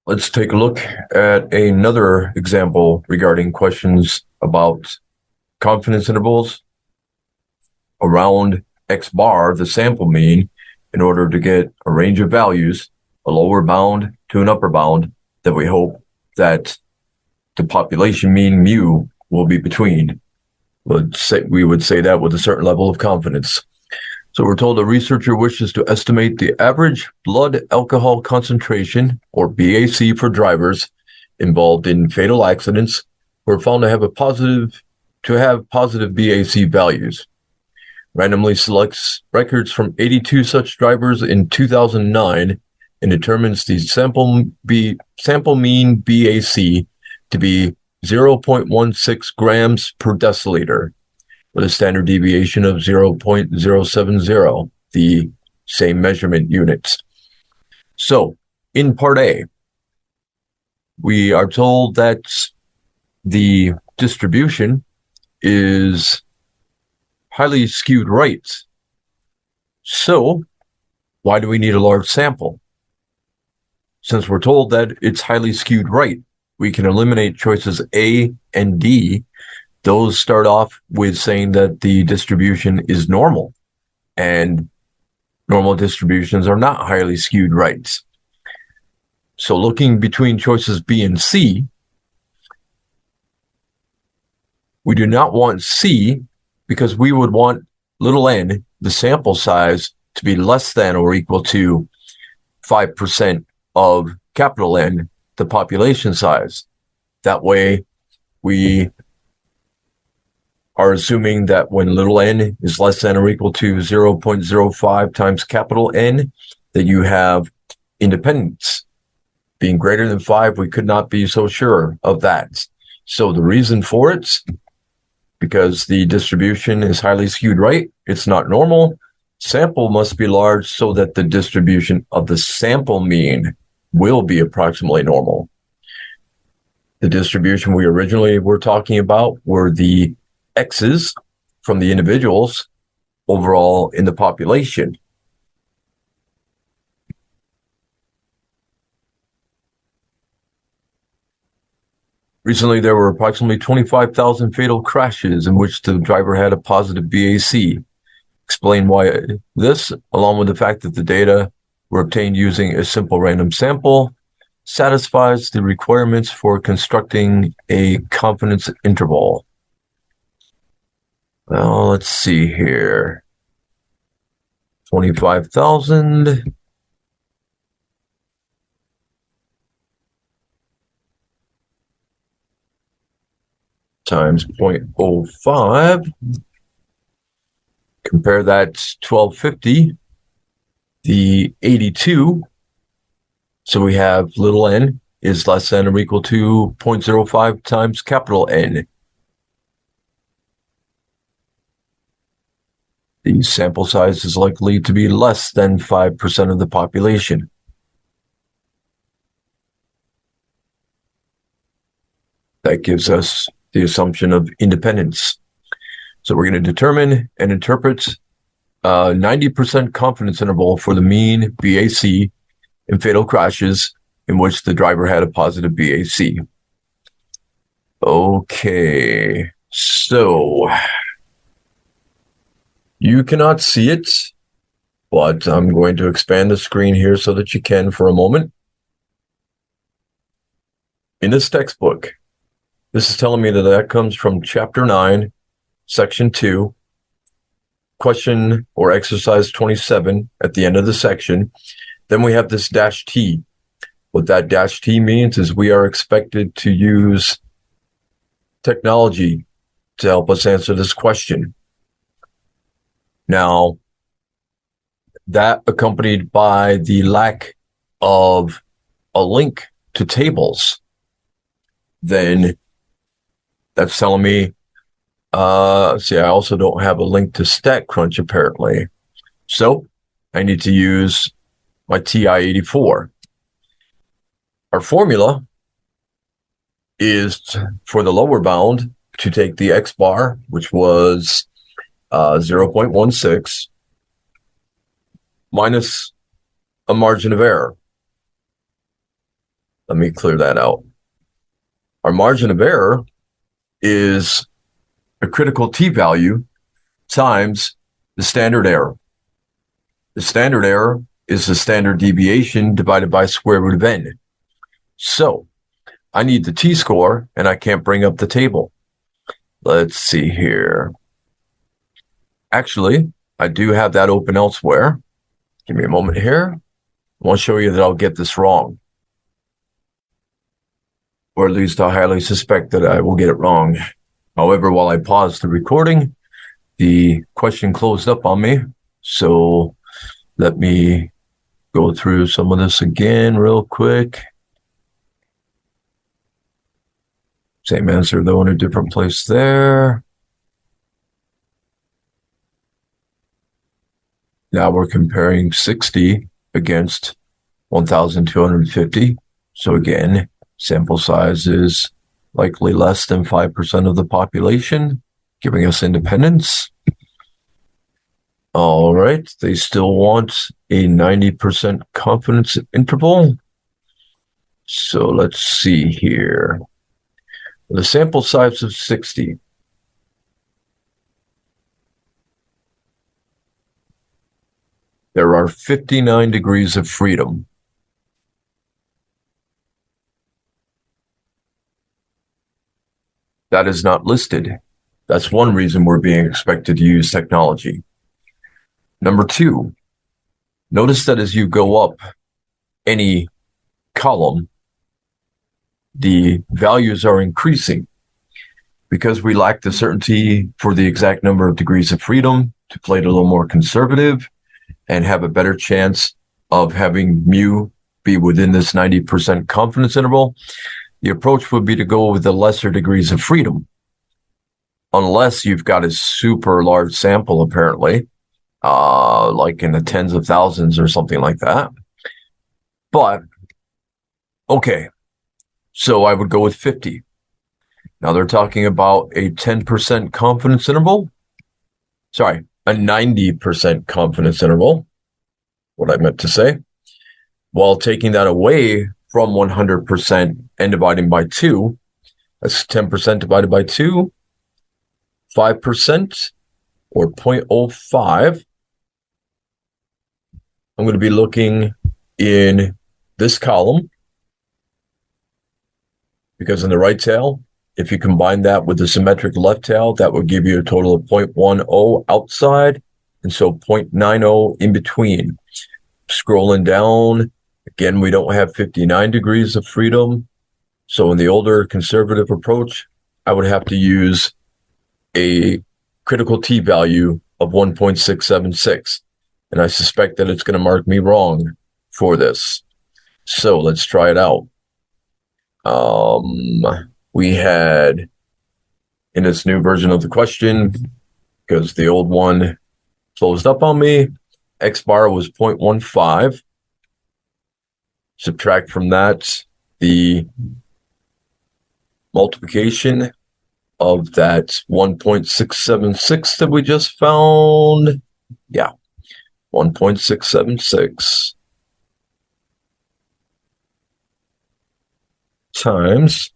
Let's take a look at another example regarding questions about confidence intervals around X bar, the sample mean, in order to get a range of values, a lower bound to an upper bound that we hope that the population mean mu will be between. We would say that with a certain level of confidence. So we're told a researcher wishes to estimate the average blood alcohol concentration, or BAC, for drivers involved in fatal accidents who are found to have positive BAC values. Randomly selects records from 82 such drivers in 2009 and determines the sample mean BAC to be 0.16 grams per deciliter, with a standard deviation of 0.070, the same measurement units. So, in part A, we are told that the distribution is highly skewed right. So, why do we need a large sample? Since we're told that it's highly skewed right, we can eliminate choices A and D. Those start off with saying that the distribution is normal, and normal distributions are not highly skewed rights. So looking between choices B and C, we do not want C because we would want little n, the sample size, to be less than or equal to 5% of capital N, the population size. That way, we are assuming that when little n is less than or equal to 0.05 times capital N, that you have independence. Being greater than 5, we could not be so sure of that. So the reason for it, because the distribution is highly skewed right, it's not normal. Sample must be large so that the distribution of the sample mean will be approximately normal. The distribution we originally were talking about were the X's from the individuals overall in the population. Recently, there were approximately 25,000 fatal crashes in which the driver had a positive BAC. Explain why this, along with the fact that the data were obtained using a simple random sample, satisfies the requirements for constructing a confidence interval. Well, let's see here. 25,000 times 0.05. Compare that to 1250, the 82. So we have little n is less than or equal to 0.05 times capital N. The sample size is likely to be less than 5% of the population. That gives us the assumption of independence. So we're going to determine and interpret a 90% confidence interval for the mean BAC in fatal crashes in which the driver had a positive BAC. Okay, so you cannot see it, but I'm going to expand the screen here so that you can for a moment. In this textbook, this is telling me that comes from Chapter 9, Section 2, question or exercise 27 at the end of the section. Then we have this dash T. What that dash T means is we are expected to use technology to help us answer this question. Now, that accompanied by the lack of a link to tables, then that's telling me, I also don't have a link to StatCrunch apparently. So I need to use my TI-84. Our formula is for the lower bound to take the X bar, which was 0.16, minus a margin of error. Let me clear that out. Our margin of error is a critical t-value times the standard error. The standard error is the standard deviation divided by square root of n. So I need the t-score, and I can't bring up the table. Let's see here. Actually, I do have that open elsewhere. Give me a moment here. I want to show you that I'll get this wrong. Or at least I highly suspect that I will get it wrong. However, while I paused the recording, the question closed up on me. So let me go through some of this again real quick. Same answer, though, in a different place there. Now we're comparing 60 against 1,250. So again, sample size is likely less than 5% of the population, giving us independence. All right, they still want a 90% confidence interval. So let's see here. The sample size of 60. There are 59 degrees of freedom. That is not listed. That's one reason we're being expected to use technology. Number two, notice that as you go up any column, the values are increasing because we lack the certainty for the exact number of degrees of freedom to play it a little more conservative and have a better chance of having mu be within this 90% confidence interval. The approach would be to go with the lesser degrees of freedom, unless you've got a super large sample, apparently, like in the tens of thousands or something like that. But, okay, so I would go with 50. Now they're talking about a 10% confidence interval. Sorry, a 90% confidence interval, what I meant to say, while taking that away from 100% and dividing by 2. That's 10% divided by 2, 5%, or 0.05. I'm going to be looking in this column, because in the right tail, if you combine that with the symmetric left tail, that would give you a total of 0.10 outside, and so 0.90 in between. Scrolling down, again, we don't have 59 degrees of freedom. So in the older conservative approach, I would have to use a critical t-value of 1.676. And I suspect that it's going to mark me wrong for this. So let's try it out. We had, in this new version of the question, because the old one closed up on me, X bar was 0.15. Subtract from that the multiplication of that 1.676 that we just found. Yeah, 1.676 times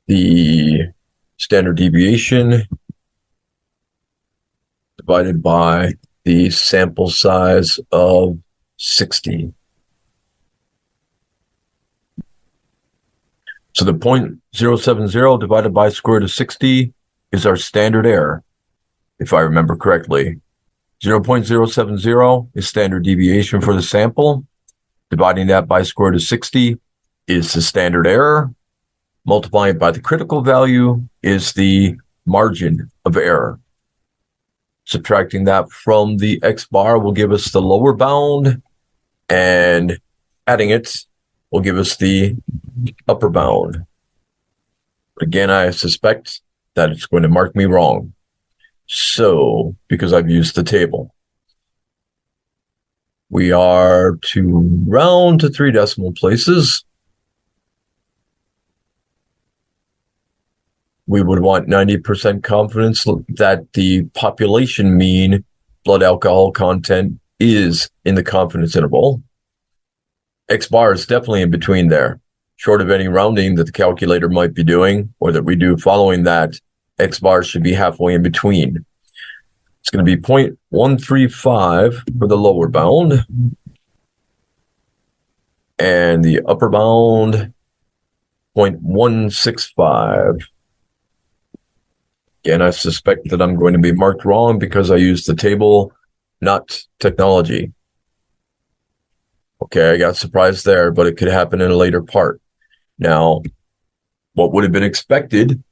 the standard deviation divided by the sample size of 60. So the 0.070 divided by square root of 60 is our standard error, if I remember correctly. 0.070 is standard deviation for the sample. Dividing that by square root of 60 is the standard error. Multiplying it by the critical value is the margin of error. Subtracting that from the X bar will give us the lower bound, and adding it will give us the upper bound. Again, I suspect that it's going to mark me wrong. So, because I've used the table, we are to round to 3 decimal places. We would want 90% confidence that the population mean blood alcohol content is in the confidence interval. X bar is definitely in between there. Short of any rounding that the calculator might be doing or that we do following that, X bar should be halfway in between. It's going to be 0.135 for the lower bound. And the upper bound, 0.165. Again, I suspect that I'm going to be marked wrong because I used the table, not technology. Okay, I got surprised there, but it could happen in a later part. Now, what would have been expected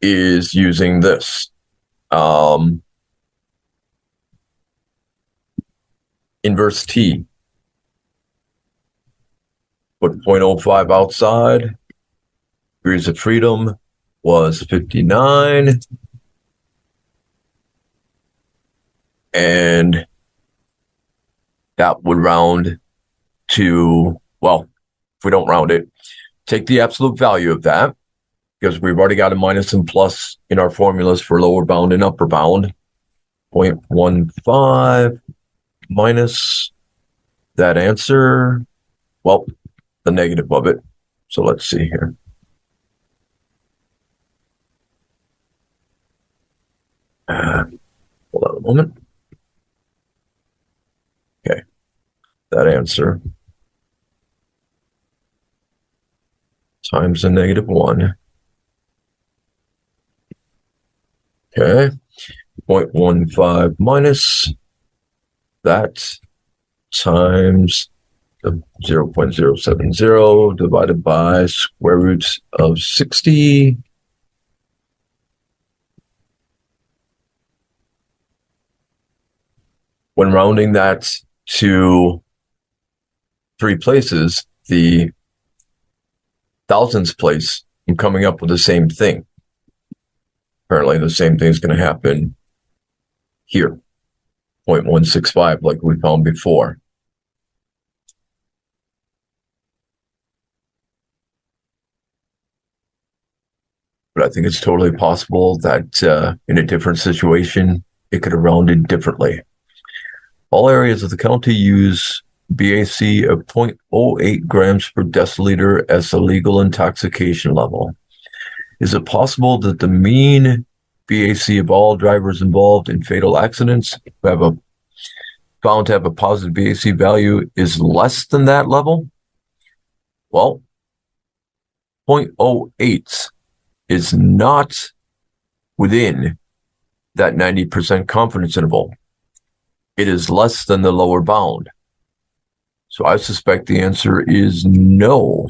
is using this. Inverse T. Put 0.05 outside. Degrees of freedom was 59. And that would round to, well, if we don't round it, take the absolute value of that, because we've already got a minus and plus in our formulas for lower bound and upper bound. 0.15 minus that answer, well, the negative of it. So let's see here. Hold on a moment. Okay, that answer times the -1. Okay, 0.15 minus that times the 0.070 divided by square root of 60. When rounding that to 3 places, the thousandths place, I'm coming up with the same thing. Apparently, the same thing is going to happen here. 0.165, like we found before. But I think it's totally possible that in a different situation, it could have rounded differently. All areas of the county use BAC of 0.08 grams per deciliter as a legal intoxication level. Is it possible that the mean BAC of all drivers involved in fatal accidents who have found to have a positive BAC value is less than that level? Well, 0.08 is not within that 90% confidence interval. It is less than the lower bound. So I suspect the answer is no.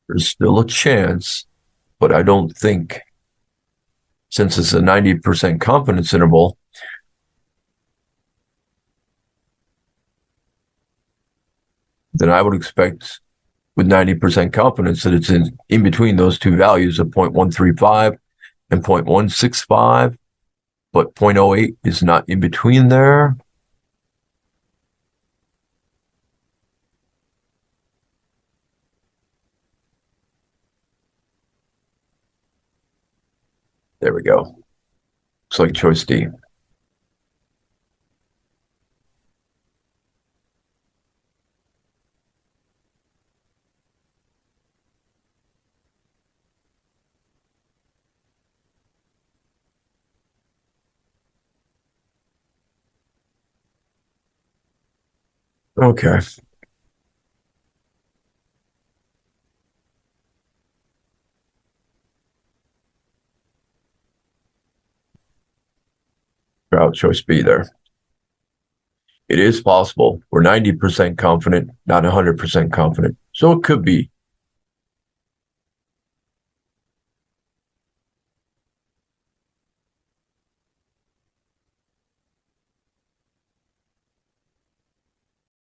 There's still a chance, but I don't think, since it's a 90% confidence interval, then I would expect with 90% confidence that it's in between those two values of 0.135 and 0.165, but 0.08 is not in between there. There we go. Looks like choice D. Okay. Out choice B there. It is possible. We're 90% confident, not 100% confident. So it could be